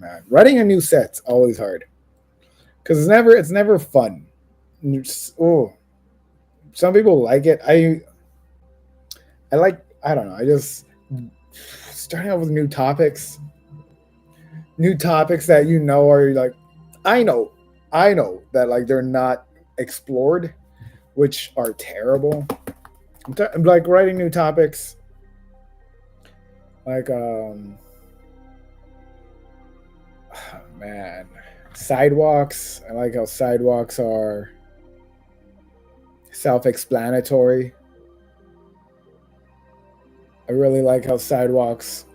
man. Writing a new set's always hard because it's never fun. Oh, some people like it. I like, I don't know. I just starting out with new topics that are like, I know, I know that like they're not explored, which are terrible. I'm like writing new topics, like man, sidewalks. I like how sidewalks are self-explanatory. I really like how sidewalks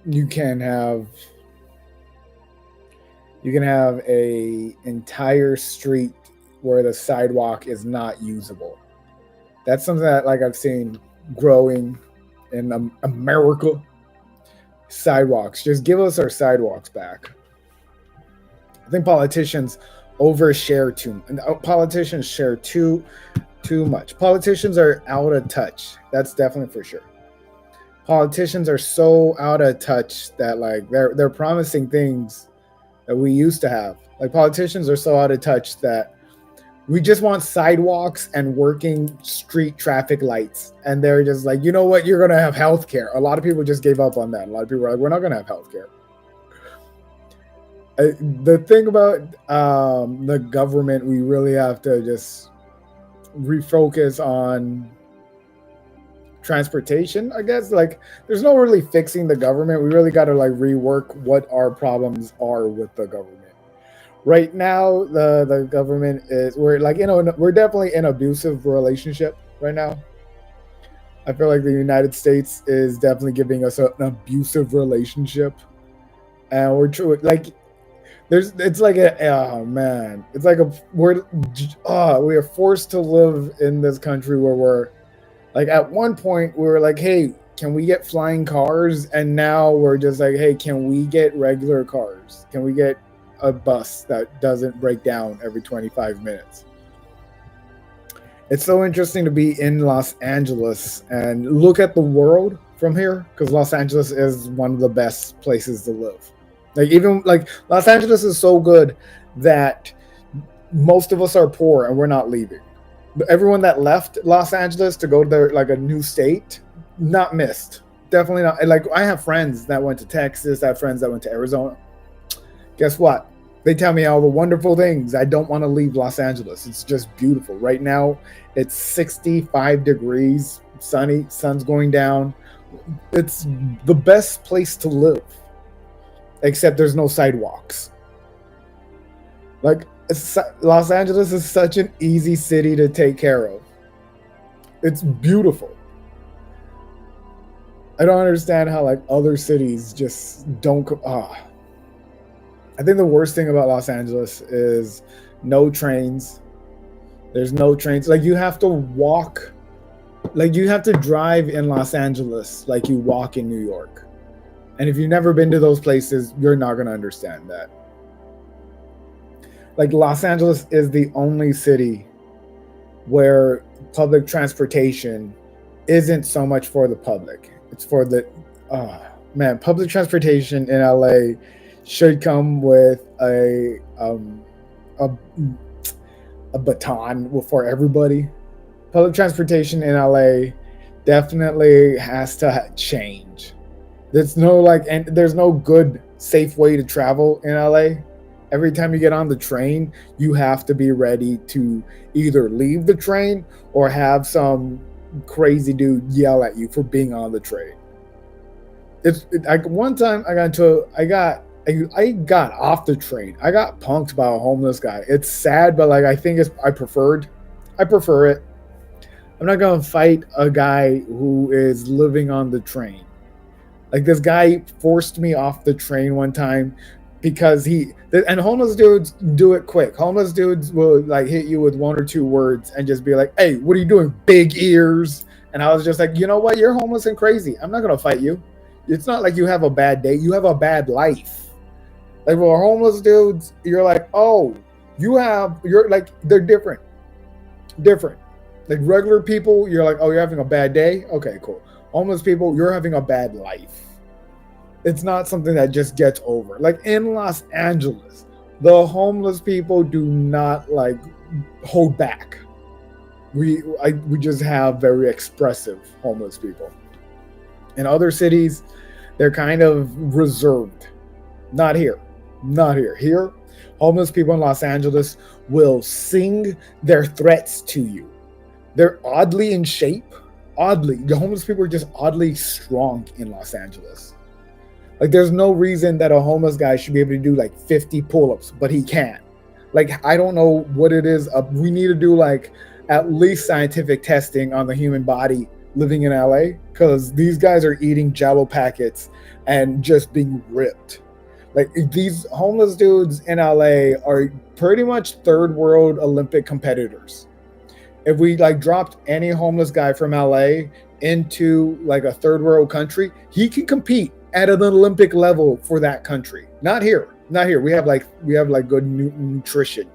you can have a entire street where the sidewalk is not usable. That's something that like I've seen growing in America. Sidewalks, just give us our sidewalks back. I think politicians overshare too. Politicians share too much. Politicians are out of touch. That's definitely for sure. Politicians are so out of touch that like they're promising things that we used to have. Like politicians are so out of touch that we just want sidewalks and working street traffic lights. And they're just like, you know what? You're going to have healthcare. A lot of people just gave up on that. A lot of people are like, we're not going to have healthcare. The thing about the government, we really have to just refocus on transportation, I guess. Like there's no really fixing the government. We really got to like rework what our problems are with the government. Right now, the government we're definitely in an abusive relationship right now. I feel like the United States is definitely giving us an abusive relationship, and we're true like it's like we are forced to live in this country where we're like at one point we were like, hey, can we get flying cars? And now we're just like, hey, can we get regular cars? Can we get a bus that doesn't break down every 25 minutes? It's so interesting to be in Los Angeles and look at the world from here, because Los Angeles is one of the best places to live. Like even like Los Angeles is so good that most of us are poor and we're not leaving. But everyone that left Los Angeles to go to their like a new state, not missed. Definitely not. Like I have friends that went to Texas, I have friends that went to Arizona. Guess what? They tell me all the wonderful things. I don't want to leave Los Angeles. It's just beautiful. Right now, it's 65 degrees, sunny, sun's going down. It's the best place to live. Except there's no sidewalks. Like Los Angeles is such an easy city to take care of. It's beautiful. I don't understand how like other cities just don't. I think the worst thing about Los Angeles is no trains. There's no trains. Like you have to walk. Like you have to drive in Los Angeles like you walk in New York. And if you've never been to those places, you're not going to understand that. Like Los Angeles is the only city where public transportation isn't so much for the public. It's for the, public transportation in LA should come with a baton for everybody. Public transportation in LA definitely has to change. There's no good safe way to travel in LA. Every time you get on the train, you have to be ready to either leave the train or have some crazy dude yell at you for being on the train. One time I got off the train. I got punked by a homeless guy. It's sad, but like I prefer it. I'm not gonna fight a guy who is living on the train. Like this guy forced me off the train one time because and homeless dudes do it quick. Homeless dudes will like hit you with one or two words and just be like, hey, what are you doing? Big ears. And I was just like, you know what? You're homeless and crazy. I'm not going to fight you. It's not like you have a bad day. You have a bad life. Like for homeless dudes, you're like, oh, you're like, they're different. Like regular people, you're like, oh, you're having a bad day? Okay, cool. Homeless people, you're having a bad life. It's not something that just gets over. Like in Los Angeles, the homeless people do not like hold back. We just have very expressive homeless people. In other cities, they're kind of reserved. Not here. Not here. Here, homeless people in Los Angeles will sing their threats to you. They're oddly in shape. Oddly, the homeless people are just oddly strong in Los Angeles. Like, there's no reason that a homeless guy should be able to do like 50 pull-ups, but he can't. Like, I don't know what it is. We need to do like at least scientific testing on the human body living in LA, because these guys are eating Jello packets and just being ripped. Like, these homeless dudes in LA are pretty much third world Olympic competitors. If we like dropped any homeless guy from LA into like a third world country, he can compete at an Olympic level for that country. Not here. Not here. We have like good nutrition.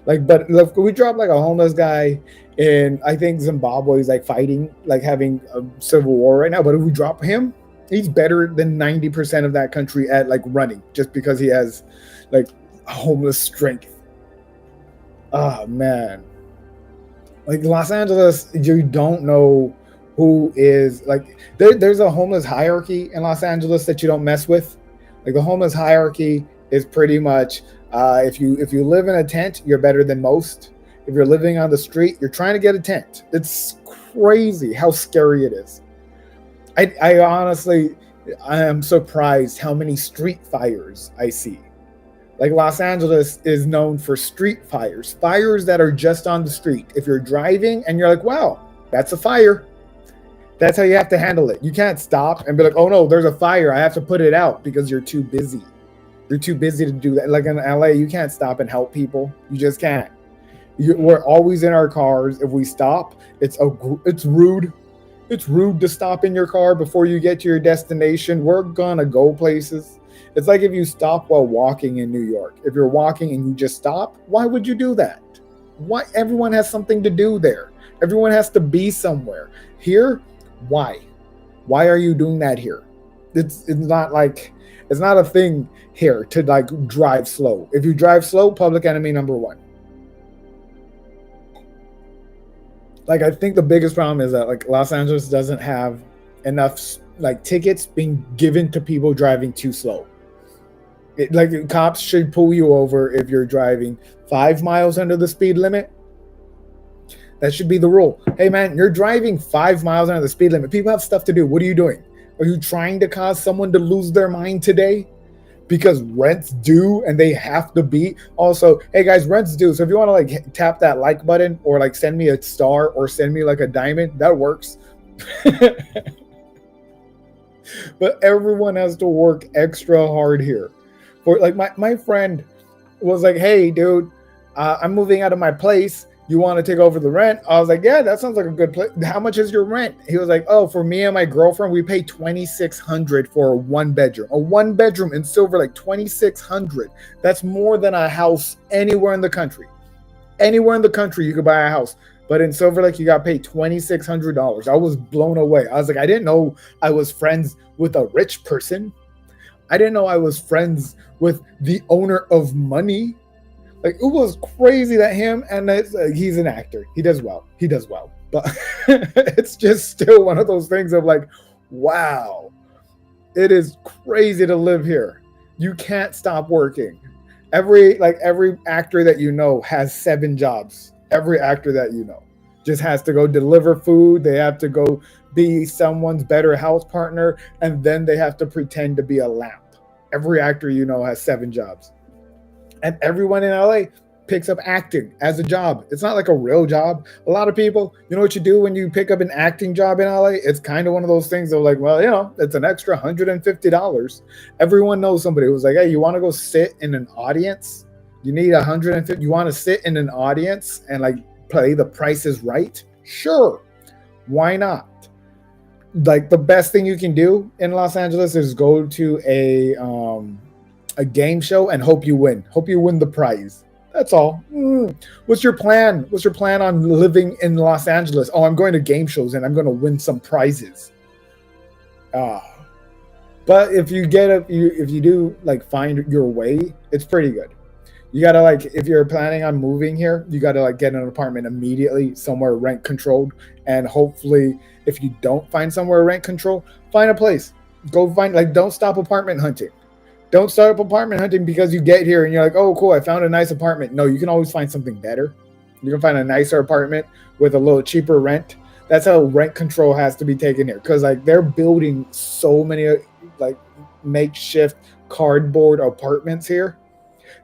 Like, but if we drop like a homeless guy in, I think Zimbabwe is like fighting, like having a civil war right now. But if we drop him, he's better than 90% of that country at like running, just because he has like homeless strength. Oh man. Like Los Angeles, you don't know who is like there's a homeless hierarchy in Los Angeles that you don't mess with. Like the homeless hierarchy is pretty much if you live in a tent, you're better than most. If you're living on the street, you're trying to get a tent. It's crazy how scary it is. I honestly, I am surprised how many street fires I see. Like Los Angeles is known for street fires, fires that are just on the street. If you're driving and you're like, wow, that's a fire. That's how you have to handle it. You can't stop and be like, oh no, there's a fire. I have to put it out, because you're too busy. You're too busy to do that. Like in LA, you can't stop and help people. You just can't. We're always in our cars. If we stop, it's rude. It's rude to stop in your car before you get to your destination. We're gonna go places. It's like if you stop while walking in New York. If you're walking and you just stop, why would you do that? Why? Everyone has something to do there. Everyone has to be somewhere. Here, why? Why are you doing that here? It's not a thing here to like drive slow. If you drive slow, public enemy number one. Like, I think the biggest problem is that like Los Angeles doesn't have enough like tickets being given to people driving too slow. Like cops should pull you over if you're driving 5 miles under the speed limit. That should be the rule. Hey man, you're driving 5 miles under the speed limit. People have stuff to do. What are you doing? Are you trying to cause someone to lose their mind today? Because rent's due and they have to be. Also, hey guys, rent's due. So if you want to like tap that like button or like send me a star or send me like a diamond, that works. But everyone has to work extra hard here. For like my friend was like, hey dude, I'm moving out of my place. You want to take over the rent? I was like, yeah, that sounds like a good place. How much is your rent? He was like, oh, for me and my girlfriend, we pay $2,600 for a one bedroom. A one bedroom in Silver Lake, $2,600. That's more than a house anywhere in the country. Anywhere in the country, you could buy a house. But in Silver Lake, you got paid $2,600. I was blown away. I was like, I didn't know I was friends with a rich person. I didn't know I was friends with the owner of money. Like, it was crazy that him, and he's an actor. He does well. But it's just still one of those things of like, wow, it is crazy to live here. You can't stop working. Every actor that you know has 7 jobs. Every actor that you know just has to go deliver food. They have to go be someone's better house partner, and then they have to pretend to be a lamp. Every actor you know has 7 jobs. And everyone in LA picks up acting as a job. It's not like a real job. A lot of people, you know what you do when you pick up an acting job in LA? It's kind of one of those things of like, well, you know, it's an extra $150. Everyone knows somebody who's like, hey, you want to go sit in an audience? You need $150. You want to sit in an audience and like play The Price is Right? Sure. Why not? Like, the best thing you can do in Los Angeles is go to a game show and hope you win. Hope you win the prize. That's all. What's your plan? What's your plan on living in Los Angeles? Oh, I'm going to game shows and I'm going to win some prizes. But if you get a you if you do like find your way, it's pretty good. You gotta like if you're planning on moving here, you gotta like get an apartment immediately somewhere rent controlled, and hopefully if you don't find somewhere rent control, find a place. Go find like don't stop apartment hunting. Don't start up apartment hunting because you get here and you're like, oh cool, I found a nice apartment. No, you can always find something better. You can find a nicer apartment with a little cheaper rent. That's how rent control has to be taken here because like they're building so many like makeshift cardboard apartments here.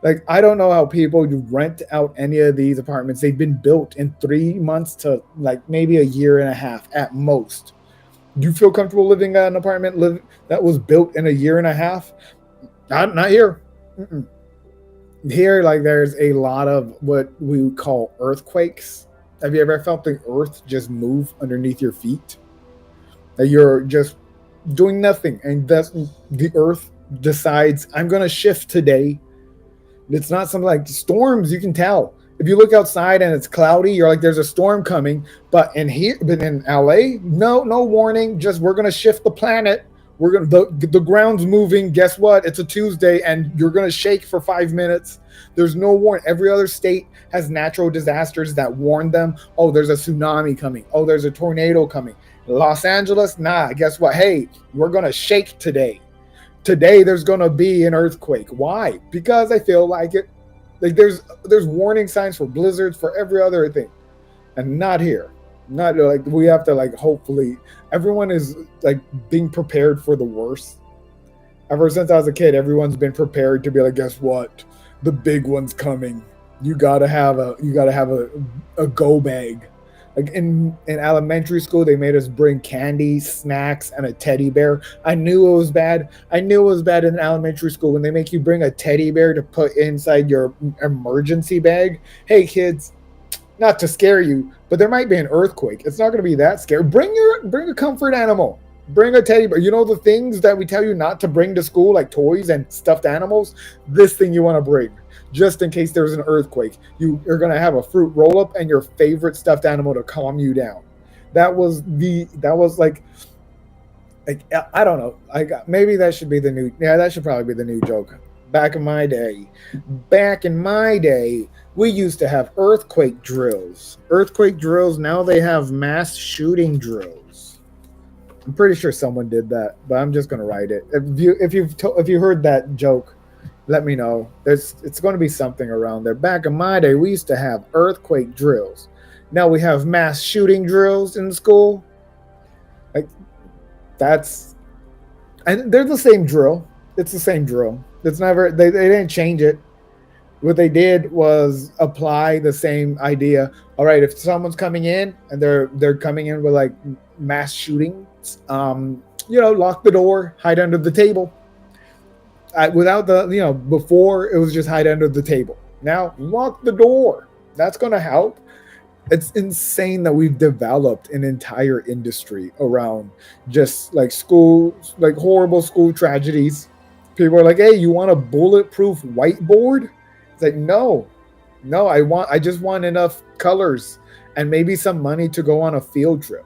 Like I don't know how people rent out any of these apartments. They've been built in 3 months to like maybe a year and a half at most. Do you feel comfortable living in an apartment that was built in a year and a half? Not here. Mm-mm. Here, like there's a lot of what we would call earthquakes. Have you ever felt the earth just move underneath your feet? That you're just doing nothing, and that's the earth decides I'm going to shift today. It's not something like storms. You can tell if you look outside and it's cloudy. You're like, there's a storm coming. But in LA, no warning. Just we're gonna shift the planet. We're gonna the ground's moving. Guess what? It's a Tuesday, and you're gonna shake for 5 minutes. There's no warning. Every other state has natural disasters that warn them. Oh, there's a tsunami coming. Oh, there's a tornado coming. Los Angeles, nah. Guess what? Hey, we're gonna shake today. Today there's gonna be an earthquake. Why? Because I feel like it. Like there's warning signs for blizzards for every other thing, and not here. Not like we have to like hopefully everyone is like being prepared for the worst. Ever since I was a kid, everyone's been prepared to be like, guess what? The big one's coming. You gotta have a go bag. Like in elementary school, they made us bring candy, snacks, and a teddy bear. I knew it was bad. I knew it was bad in elementary school when they make you bring a teddy bear to put inside your emergency bag. Hey kids, not to scare you, but there might be an earthquake. It's not going to be that scary. Bring a comfort animal. Bring a teddy bear. You know the things that we tell you not to bring to school, like toys and stuffed animals. This thing you want to bring, just in case there's an earthquake. You're going to have a fruit roll up and your favorite stuffed animal to calm you down. That was like I don't know. Maybe that should be the new. Yeah, that should probably be the new joke. Back in my day, we used to have earthquake drills. Earthquake drills. Now they have mass shooting drills. I'm pretty sure someone did that, but I'm just gonna write it. If you heard that joke, let me know. It's going to be something around there. Back in my day, we used to have earthquake drills. Now we have mass shooting drills in school. Like and they're the same drill. It's the same drill. It's never they didn't change it. What they did was apply the same idea. All right, if someone's coming in and they're coming in with like mass shootings, lock the door, hide under the table. Without before it was just hide under the table. Now lock the door. That's going to help. It's insane that we've developed an entire industry around just like school, like horrible school tragedies. People are like, hey, you want a bulletproof whiteboard? It's like, no, I just want enough colors and maybe some money to go on a field trip.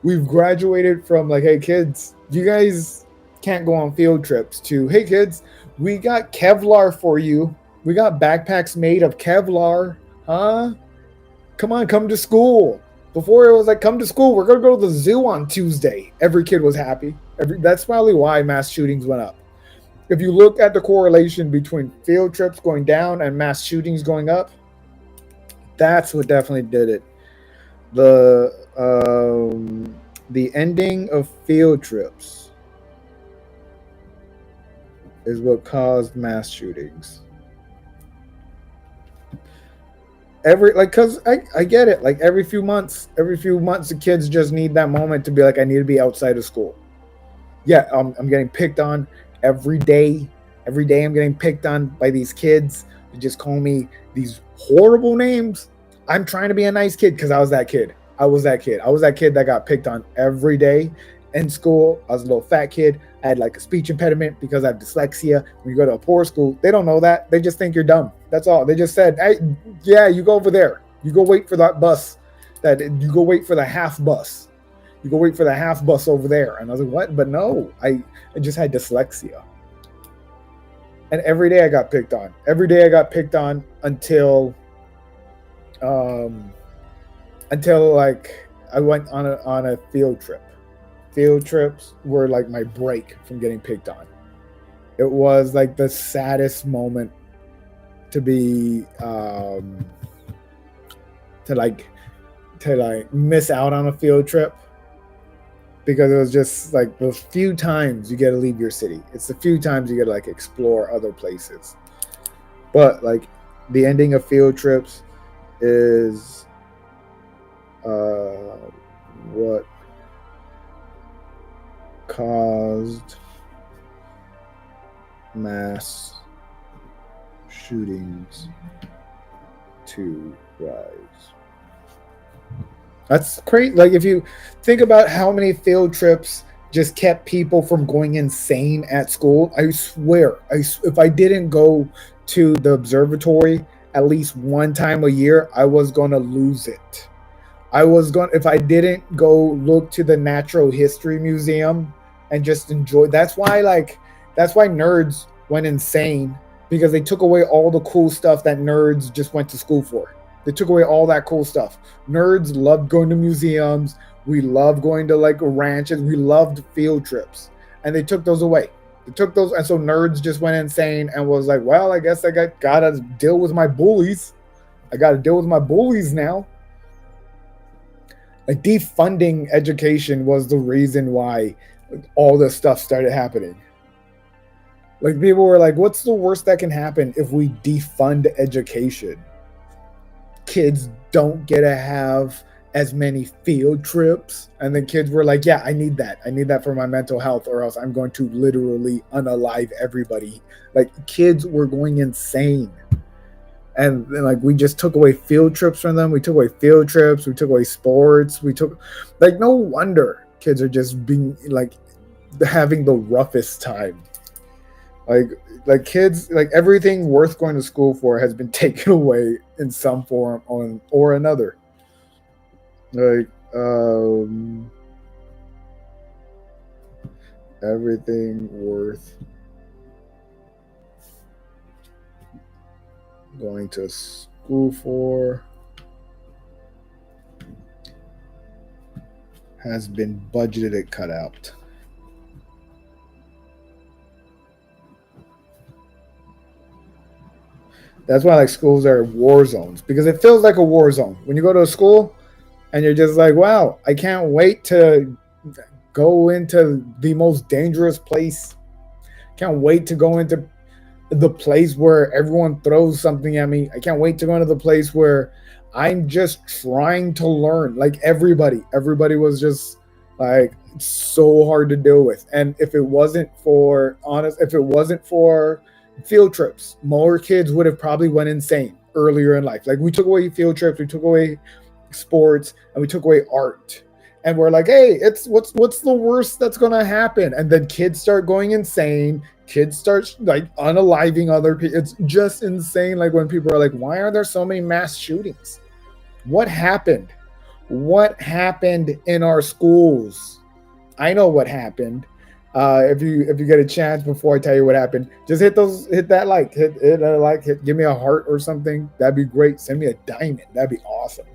We've graduated from like, hey kids, you guys can't go on field trips to, hey kids, we got Kevlar for you. We got backpacks made of Kevlar. Huh? Come to school. Before it was like, come to school. We're going to go to the zoo on Tuesday. Every kid was happy. That's probably why mass shootings went up. If you look at the correlation between field trips going down and mass shootings going up, that's what definitely did it. The ending of field trips is what caused mass shootings. Cause I get it. Like every few months, the kids just need that moment to be like, I need to be outside of school. Yeah, I'm getting picked on every day. Every day I'm getting picked on by these kids. They just call me these horrible names. I'm trying to be a nice kid because I was that kid. I was that kid that got picked on every day in school. I was a little fat kid. I had like a speech impediment because I have dyslexia. When you go to a poor school, they don't know that. They just think you're dumb. That's all. They just said, hey, yeah, you go over there. You go wait for that bus. You go wait for the half bus. You go wait for the half bus over there. And I was like, what? But no, I just had dyslexia. And every day I got picked on. Every day I got picked on um, until like I went on a field trip. Field trips were like my break from getting picked on. It was like the saddest moment to be to like miss out on a field trip, because it was just like the few times you get to leave your city. It's the few times you get to like explore other places. But like the ending of field trips is what caused mass shootings to rise. That's crazy. Like, if you think about how many field trips just kept people from going insane at school, I swear, if I didn't go to the observatory at least one time a year, I was going to lose it. If I didn't go look to the Natural History Museum and just enjoy. That's why nerds went insane, because they took away all the cool stuff that nerds just went to school for. They took away all that cool stuff. Nerds loved going to museums. We loved going to like ranches. We loved field trips, and they took those away. They took those, and so nerds just went insane and was like, "Well, I guess I gotta deal with my bullies. I gotta deal with my bullies now." Like, defunding education was the reason why all this stuff started happening. Like, people were like, "What's the worst that can happen if we defund education? Kids don't get to have as many field trips." And then kids were like, "Yeah, I need that. I need that for my mental health, or else I'm going to literally unalive everybody." Like, kids were going insane. And then, like, we just took away field trips from them. We took away field trips. We took away sports. Like, no wonder kids are just being like having the roughest time. Like kids, like everything worth going to school for has been taken away in some form or another. Like, everything worth going to school for has been budgeted and cut out. That's why like schools are war zones, because it feels like a war zone when you go to a school and you're just like, wow, I can't wait to go into the most dangerous place. Can't wait to go into the place where everyone throws something at me. I can't wait to go into the place where I'm just trying to learn. Like, everybody was just like so hard to deal with. And if it wasn't for field trips, more kids would have probably went insane earlier in life. Like, we took away field trips, we took away sports, and we took away art. And we're like, hey, it's what's the worst that's gonna happen? And then kids start going insane. Kids start like unaliving other people. It's just insane. Like, when people are like, why are there so many mass shootings? What happened? What happened in our schools? I know what happened. If you get a chance, before I tell you what happened, just hit that like, give me a heart or something. That'd be great. Send me a diamond. That'd be awesome.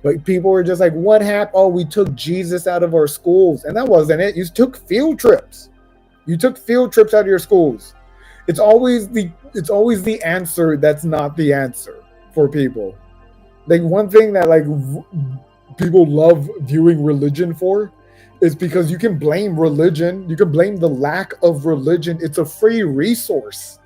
But people were just like, what happened? Oh, we took Jesus out of our schools. And that wasn't it. You took field trips. You took field trips out of your schools. It's always the answer that's not the answer for people. Like, one thing that like people love viewing religion for is because you can blame religion. You can blame the lack of religion. It's a free resource.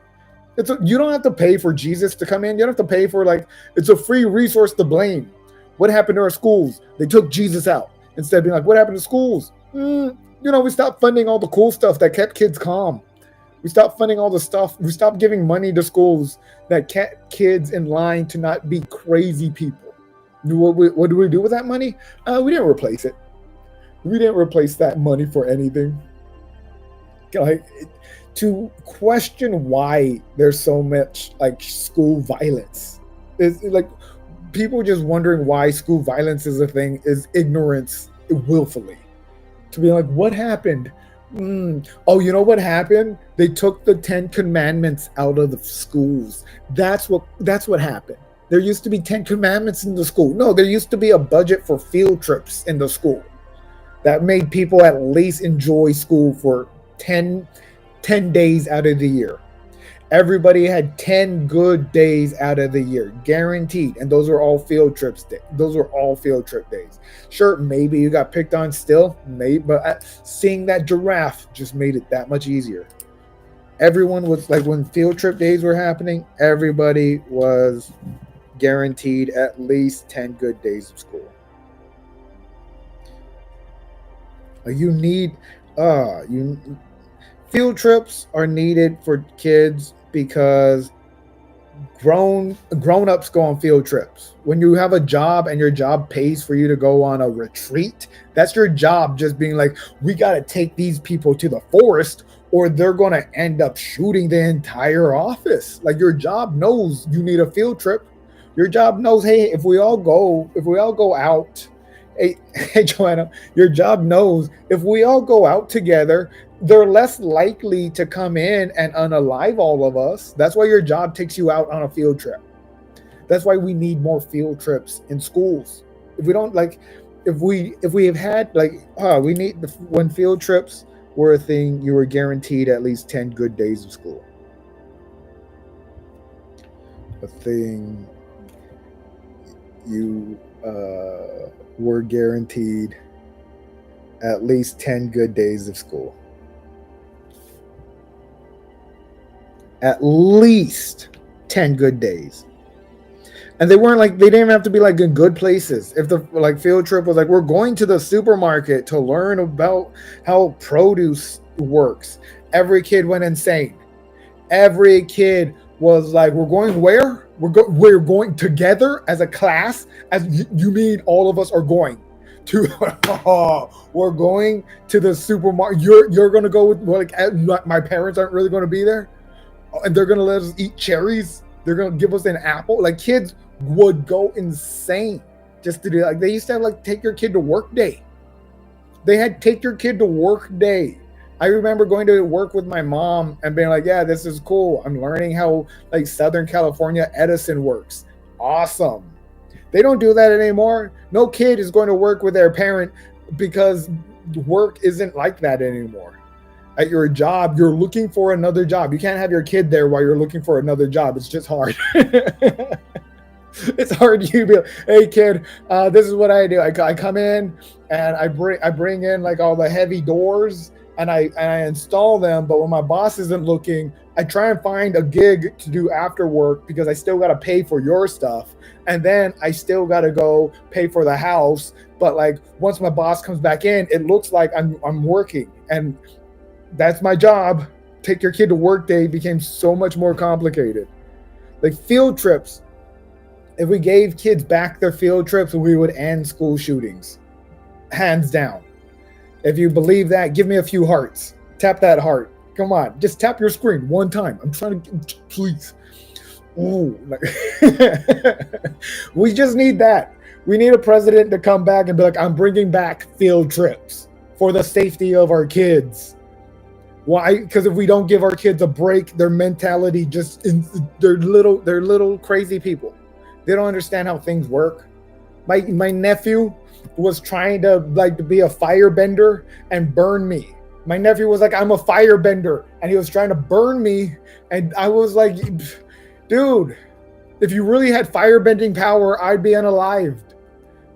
You don't have to pay for Jesus to come in. You don't have to pay for, like, it's a free resource to blame. What happened to our schools? They took Jesus out. Instead of being like, what happened to schools? We stopped funding all the cool stuff that kept kids calm. We stopped funding all the stuff. We stopped giving money to schools that kept kids in line to not be crazy people. What do we do with that money? We didn't replace it. We didn't replace that money for anything. Like, to question why there's so much like school violence is like, people just wondering why school violence is a thing is ignorance willfully. to be like, what happened? Oh, you know what happened? They took the 10 Commandments out of the schools. That's what happened. There used to be 10 Commandments in the school. No, there used to be a budget for field trips in the school that made people at least enjoy school for 10 days out of the year. Everybody had 10 good days out of the year, guaranteed. And those are all field trips. Those are all field trip days. Sure, maybe you got picked on still, maybe, but seeing that giraffe just made it that much easier. Everyone was like, when field trip days were happening, everybody was guaranteed at least 10 good days of school. You need, you field trips are needed for kids because grown-ups go on field trips. When you have a job and your job pays for you to go on a retreat, that's your job, just being like, we got to take these people to the forest or they're going to end up shooting the entire office. Like, your job knows you need a field trip. Your job knows, hey, if we all go out, hey Joanna, your job knows if we all go out together, they're less likely to come in and unalive all of us. That's why your job takes you out on a field trip. That's why we need more field trips in schools. If we don't if we have had we need, when field trips were a thing, you were guaranteed at least 10 good days of school. A thing you were guaranteed at least 10 good days of school. At least 10 good days. And they didn't even have to be like in good places. If the field trip was like, we're going to the supermarket to learn about how produce works, every kid went insane. Every kid was like, we're going where? We're going together as a class. As you mean all of us are going to? We're going to the supermarket. You're going to go with my parents aren't really going to be there, and they're going to let us eat cherries. They're going to give us an apple. Like, kids would go insane just to do. Like, they used to have take your kid to work day. They had take your kid to work day. I remember going to work with my mom and being like, yeah, this is cool. I'm learning how Southern California Edison works. Awesome. They don't do that anymore. No kid is going to work with their parent because work isn't like that anymore. At your job, you're looking for another job. You can't have your kid there while you're looking for another job. It's just hard. It's hard. You be like, hey kid, this is what I do. I come in and I bring in all the heavy doors and I install them. But when my boss isn't looking, I try and find a gig to do after work because I still got to pay for your stuff. And then I still got to go pay for the house. But once my boss comes back in, it looks like I'm working. And that's my job. Take your kid to work day became so much more complicated. Field trips. If we gave kids back their field trips, we would end school shootings. Hands down. If you believe that, give me a few hearts. Tap that heart. Come on. Just tap your screen one time. I'm trying to, please. Ooh. We just need that. We need a president to come back and be like, I'm bringing back field trips for the safety of our kids. Why? Because if we don't give our kids a break, their mentality they're little crazy people. They don't understand how things work. My nephew was trying to be a firebender and burn me. My nephew was like, I'm a firebender, and he was trying to burn me, and I was like, dude, if you really had firebending power, I'd be unalived.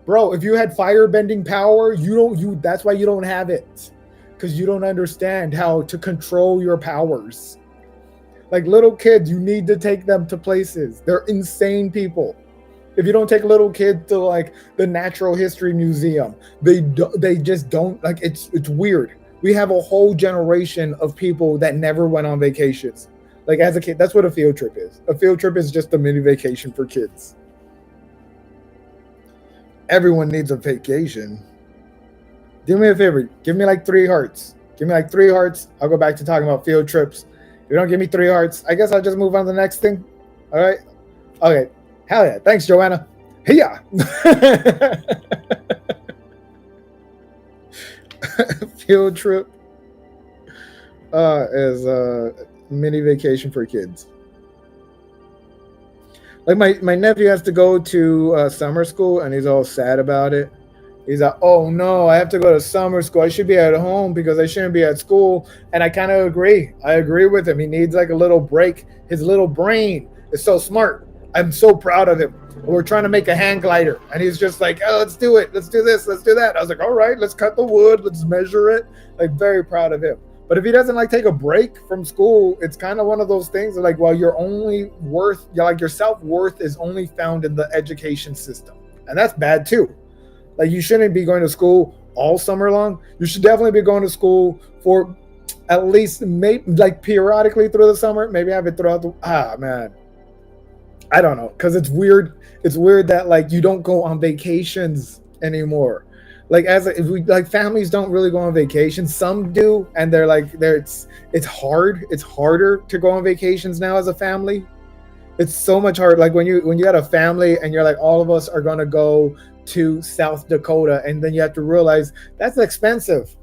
Bro, if you had firebending power, that's why you don't have it. Because you don't understand how to control your powers. Little kids, you need to take them to places. They're insane people. If you don't take little kids to the Natural History Museum, they just don't it's weird. We have a whole generation of people that never went on vacations. As a kid, that's what a field trip is. A field trip is just a mini vacation for kids. Everyone needs a vacation. Do me a favor. Give me 3 hearts. Give me 3 hearts. I'll go back to talking about field trips. If you don't give me 3 hearts, I guess I'll just move on to the next thing. All right? Okay. Hell yeah. Thanks, Joanna. Hey-ya. field trip is a mini vacation for kids. Like my nephew has to go to summer school and he's all sad about it. He's like, oh no, I have to go to summer school. I should be at home because I shouldn't be at school. And I kind of agree. I agree with him. He needs like a little break. His little brain is so smart. I'm so proud of him. We're trying to make a hang glider. And he's just like, oh, let's do it. Let's do this. Let's do that. I was like, all right, let's cut the wood. Let's measure it. Like, very proud of him. But if he doesn't like take a break from school, it's kind of one of those things that, like, well, your only worth, like your self-worth is only found in the education system. And that's bad too. Like, you shouldn't be going to school all summer long. You should definitely be going to school for at least like periodically through the summer. Maybe have it throughout man. I don't know. Cause it's weird. It's weird that like you don't go on vacations anymore. Like families don't really go on vacation. Some do, and it's hard. It's harder to go on vacations now as a family. It's so much harder. Like when you got a family and you're like, all of us are gonna go to South Dakota, and then you have to realize that's expensive.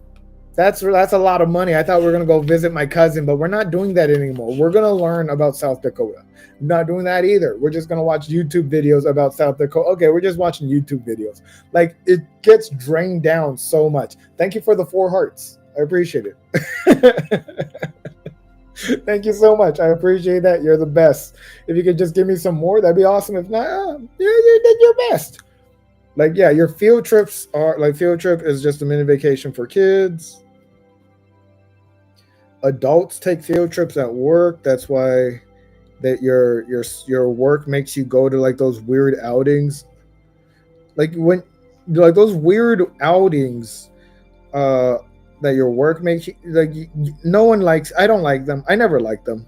That's a lot of money. I thought we were gonna go visit my cousin, but we're not doing that anymore. We're gonna learn about South Dakota. Not doing that either. We're just gonna watch YouTube videos about South Dakota. Okay, we're just watching YouTube videos. Like, it gets drained down so much. Thank you for the 4 hearts. I appreciate it. Thank you so much. I appreciate that. You're the best. If you could just give me some more, that'd be awesome. If not, you did your best. Like, yeah, your field trips are like, field trip is just a mini vacation for kids. Adults take field trips at work. That's why that your work makes you go to like those weird outings. Like those weird outings that your work makes you, like, no one likes. I don't like them. I never liked them.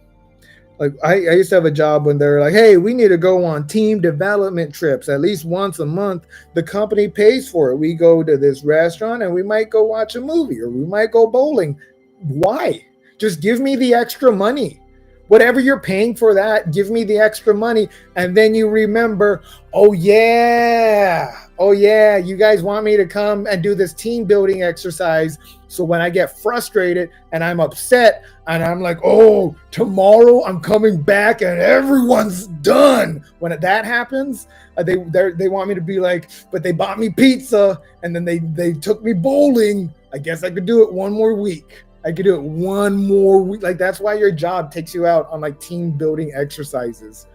Like I used to have a job when they're like, hey, we need to go on team development trips at least once a month. The company pays for it. We go to this restaurant and we might go watch a movie or we might go bowling. Why? Just give me the extra money. Whatever you're paying for that, give me the extra money. And then you remember, oh yeah, you guys want me to come and do this team building exercise. So when I get frustrated and I'm upset and I'm like, oh, tomorrow I'm coming back and everyone's done. When that happens, they want me to be like, but they bought me pizza and then they took me bowling. I guess I could do it one more week. I could do it one more week. Like, that's why your job takes you out on like team building exercises.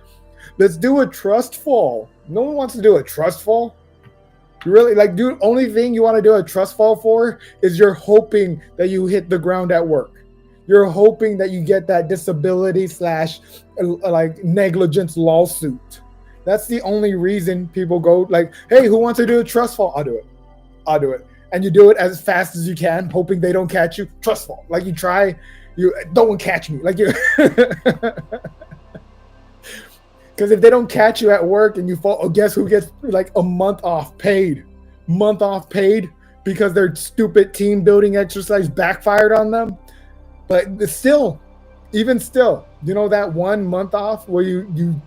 Let's do a trust fall. No one wants to do a trust fall. You really, like, dude, only thing you want to do a trust fall for is you're hoping that you hit the ground at work. You're hoping that you get that disability / like negligence lawsuit. That's the only reason people go, like, hey, who wants to do a trust fall? I'll do it. And you do it as fast as you can, hoping they don't catch you. Trust fall. Like, you try, don't catch me. Like, you, because if they don't catch you at work and you fall, oh, guess who gets like a month off paid? Because their stupid team building exercise backfired on them. But even still, you know, that 1 month off where you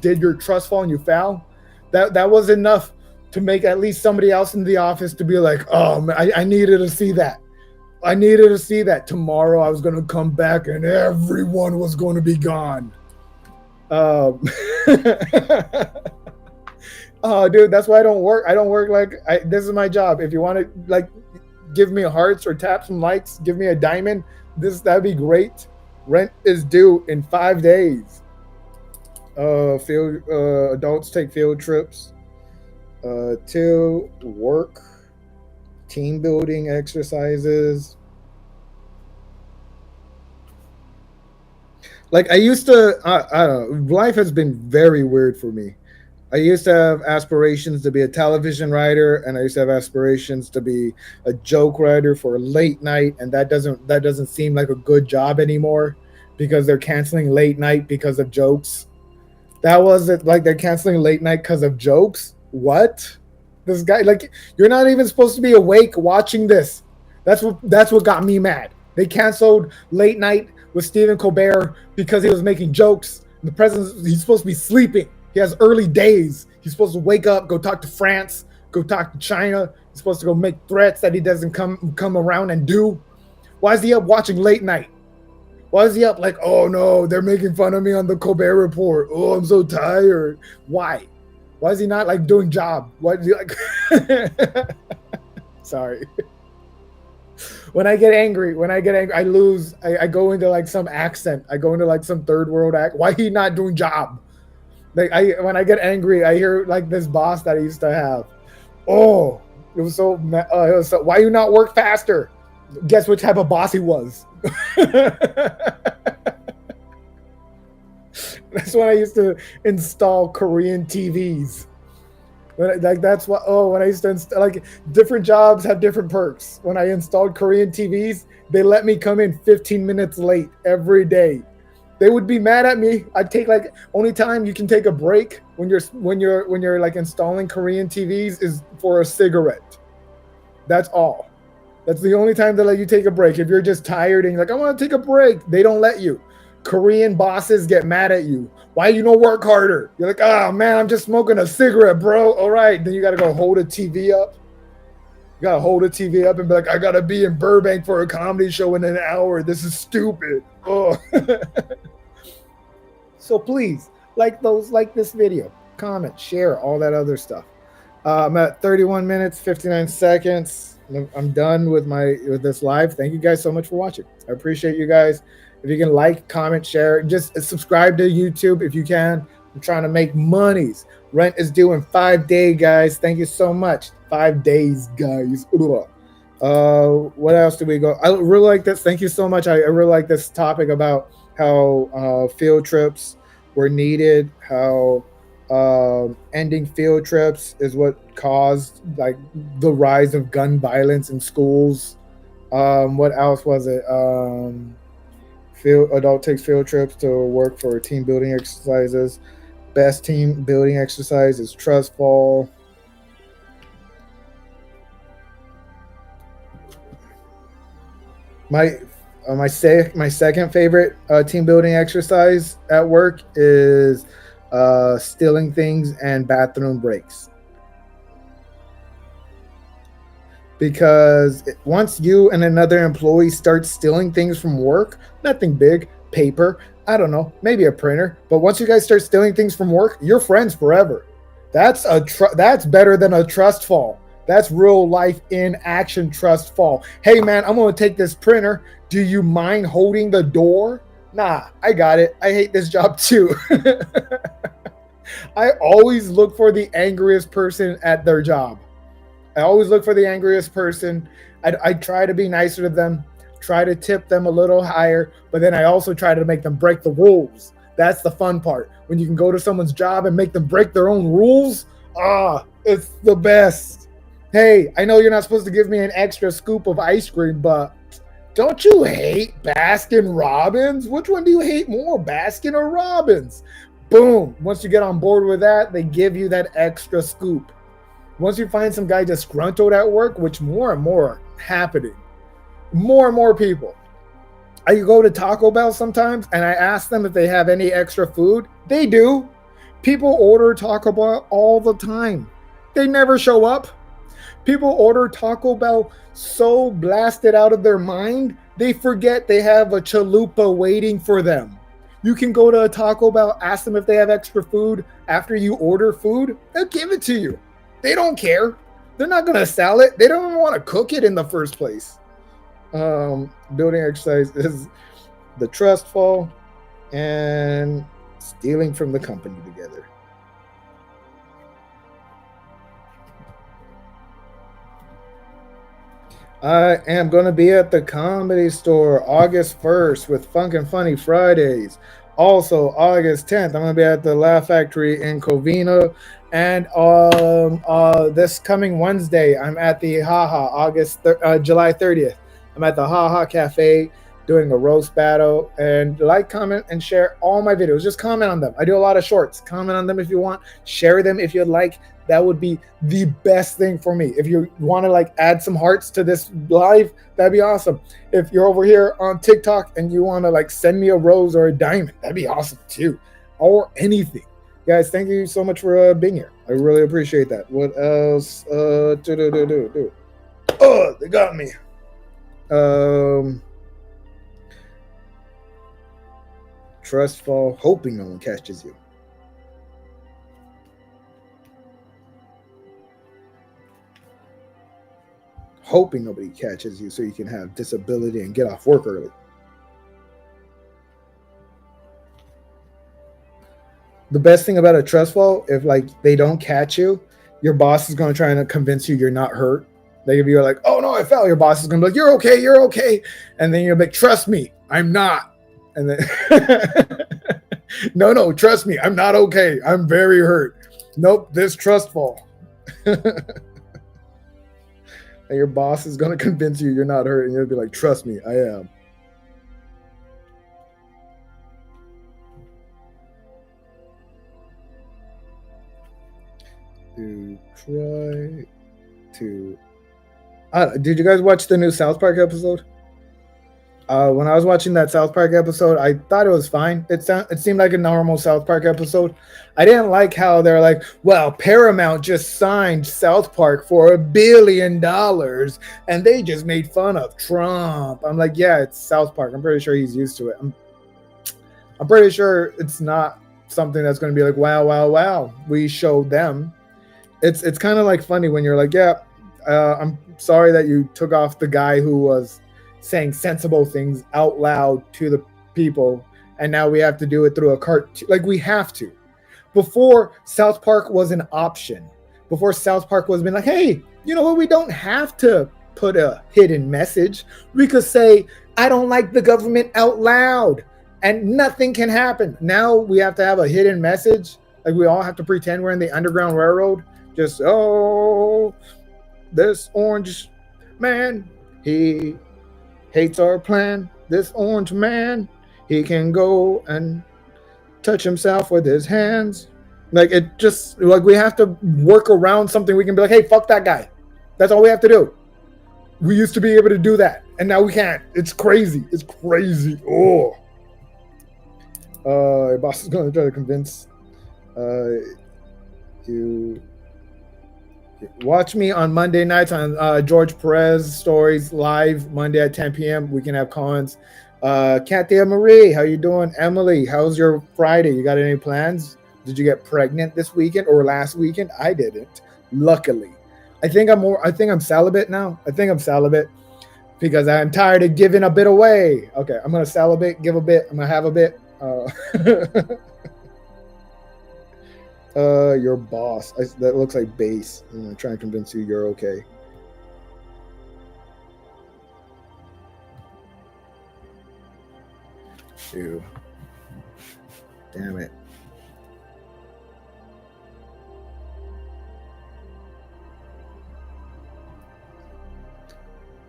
did your trust fall and you fell, that was enough to make at least somebody else in the office to be like, oh man, I needed to see that. I needed to see that. Tomorrow I was going to come back and everyone was going to be gone. Oh, dude, that's why I don't work. I don't work this is my job. If you want to like give me hearts or tap some likes, give me a diamond, that'd be great. Rent is due in 5 days. Adults take field trips. To work, team building exercises. Like, I used to, I don't know, life has been very weird for me. I used to have aspirations to be a television writer, and I used to have aspirations to be a joke writer for late night, and that doesn't seem like a good job anymore because they're canceling late night because of jokes. That was it, like they're canceling late night because of jokes. What? This guy, like, you're not even supposed to be awake watching this. That's what got me mad. They canceled late night with Stephen Colbert because he was making jokes. The president, he's supposed to be sleeping. He has early days. He's supposed to wake up, go talk to France, go talk to China, He's supposed to go make threats that he doesn't come around and do. Why is he up watching late night? Why is he up like, oh no, they're making fun of me on the Colbert Report. Oh, I'm so tired. Why? Why is he not like doing job? Why is he like sorry. When I get angry, I lose. I go into like some accent. I go into like some third world act. Why he not doing job? Like when I get angry, I hear like this boss that I used to have. Oh, it was so. Why you not work faster? Guess which type of boss he was. That's when I used to install Korean TVs. Like that's what. Oh, when I used to like different jobs have different perks. When I installed Korean TVs, they let me come in 15 minutes late every day. They would be mad at me. I'd take like only time you can take a break when you're like installing Korean TVs is for a cigarette. That's all. That's the only time they let you take a break. If you're just tired and you're like, I want to take a break, they don't let you. Korean bosses get mad at you. Why you don't work harder? You're like, oh man, I'm just smoking a cigarette, bro. All right. Then you got to go hold a TV up. You got to hold a TV up and be like, I got to be in Burbank for a comedy show in an hour. This is stupid. Oh. So please like this video, comment, share, all that other stuff. I'm at 31 minutes, 59 seconds. I'm done with this live. Thank you guys so much for watching. I appreciate you guys. If you can like, comment, share, just subscribe to YouTube if you can. I'm trying to make monies. Rent is due in 5 days, guys. Thank you so much. 5 days, guys. What else do we go? I really like this. Thank you so much. I really like this topic about how field trips were needed, how ending field trips is what caused like the rise of gun violence in schools. What else was it? Adult takes field trips to work for team building exercises. Best team building exercise is trust fall. My second favorite team building exercise at work is stealing things and bathroom breaks. Because once you and another employee start stealing things from work, nothing big, paper, I don't know, maybe a printer, but once you guys start stealing things from work, you're friends forever. That's better than a trust fall. That's real life in action trust fall. Hey man, I'm gonna take this printer. Do you mind holding the door? Nah, I got it. I hate this job too. I always look for the angriest person at their job. I always look for the angriest person. I try to be nicer to them, try to tip them a little higher, but then I also try to make them break the rules. That's the fun part. When you can go to someone's job and make them break their own rules, it's the best. Hey, I know you're not supposed to give me an extra scoop of ice cream, but don't you hate Baskin Robbins? Which one do you hate more, Baskin or Robbins? Boom. Once you get on board with that, they give you that extra scoop. Once you find some guy disgruntled at work, which more and more happening, more and more people. I go to Taco Bell sometimes and I ask them if they have any extra food. They do. People order Taco Bell all the time. They never show up. People order Taco Bell so blasted out of their mind, they forget they have a chalupa waiting for them. You can go to a Taco Bell, ask them if they have extra food after you order food. They'll give it to you. They don't care. They're not going to sell it. They don't even want to cook it in the first place. Building exercise is the trust fall and stealing from the company together. I am going to be at the Comedy Store August 1st with Funk and Funny Fridays. Also, August 10th, I'm going to be at the Laugh Factory in Covina. And this coming Wednesday, I'm at the July 30th. I'm at the Haha Cafe doing a roast battle. And like, comment, and share all my videos. Just comment on them. I do a lot of shorts. Comment on them if you want. Share them if you'd like. That would be the best thing for me. If you want to like add some hearts to this live, that'd be awesome. If you're over here on TikTok and you want to like send me a rose or a diamond, that'd be awesome too. Or anything. guys, thank you so much for being here. I really appreciate that. What else? Oh, they got me. Trust fall, hoping no one catches you. Hoping nobody catches you so you can have disability and get off work early. The best thing about a trust fall, if like they don't catch you, your boss is going to try and convince you you're not hurt. Like if you're like, oh no, I fell, your boss is going to be like, you're okay. And then you're like, trust me, I'm not. And then, no, trust me, I'm not okay. I'm very hurt. Nope, this trust fall. And your boss is going to convince you you're not hurt. And you'll be like, trust me, I am. To try to... did you guys watch the new South Park episode? When I was watching that South Park episode, I thought it was fine. It seemed like a normal South Park episode. I didn't like how they're like, well, Paramount just signed South Park for $1 billion, and they just made fun of Trump. I'm like, yeah, it's South Park. I'm pretty sure he's used to it. I'm pretty sure it's not something that's going to be like, wow, we showed them. It's kind of like funny when you're like, yeah, I'm sorry that you took off the guy who was saying sensible things out loud to the people, and now we have to do it through a cartoon. Like, we have to. Before, South Park was an option. Before, South Park was been like, hey, you know what? We don't have to put a hidden message. We could say, I don't like the government out loud, and nothing can happen. Now we have to have a hidden message. Like, we all have to pretend we're in the Underground Railroad. Just, oh, this orange man, he hates our plan. This orange man, he can go and touch himself with his hands. Like, it just, like, we have to work around something. We can be like, hey, fuck that guy. That's all we have to do. We used to be able to do that, and now we can't. It's crazy. It's crazy. Oh. Your boss is going to try to convince you. Watch me on Monday nights on George Perez Stories live Monday at 10 p.m. We can have cons. Katia Marie, how you doing? Emily, how's your Friday? You got any plans? Did you get pregnant this weekend or last weekend? I didn't, luckily. I think I'm celibate now. I think I'm celibate because I'm tired of giving a bit away. Okay, I'm gonna celibate, give a bit. I'm gonna have a bit. Your boss. That looks like base. I'm gonna try and convince you you're okay. Ew. Damn it.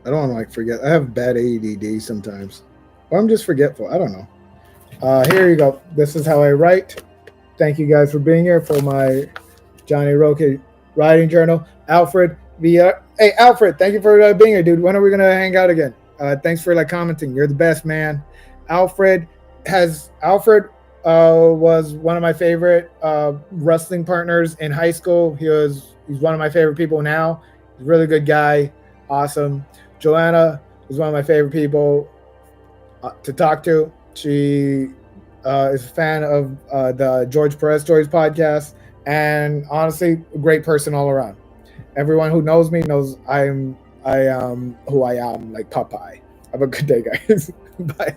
I don't want to like forget. I have bad ADD sometimes. Or I'm just forgetful. I don't know. Here you go. This is how I write. Thank you guys for being here for my Johnny Roque writing journal. Alfred via. Hey, Alfred, thank you for being here, dude. When are we gonna hang out again? Thanks for like commenting. You're the best, man. Alfred was one of my favorite wrestling partners in high school. He's one of my favorite people now. He's a really good guy. Awesome. Joanna is one of my favorite people to talk to. She is a fan of the George Perez Stories podcast, and honestly, a great person all around. Everyone who knows me knows I am who I am, like Popeye. Have a good day, guys. Bye.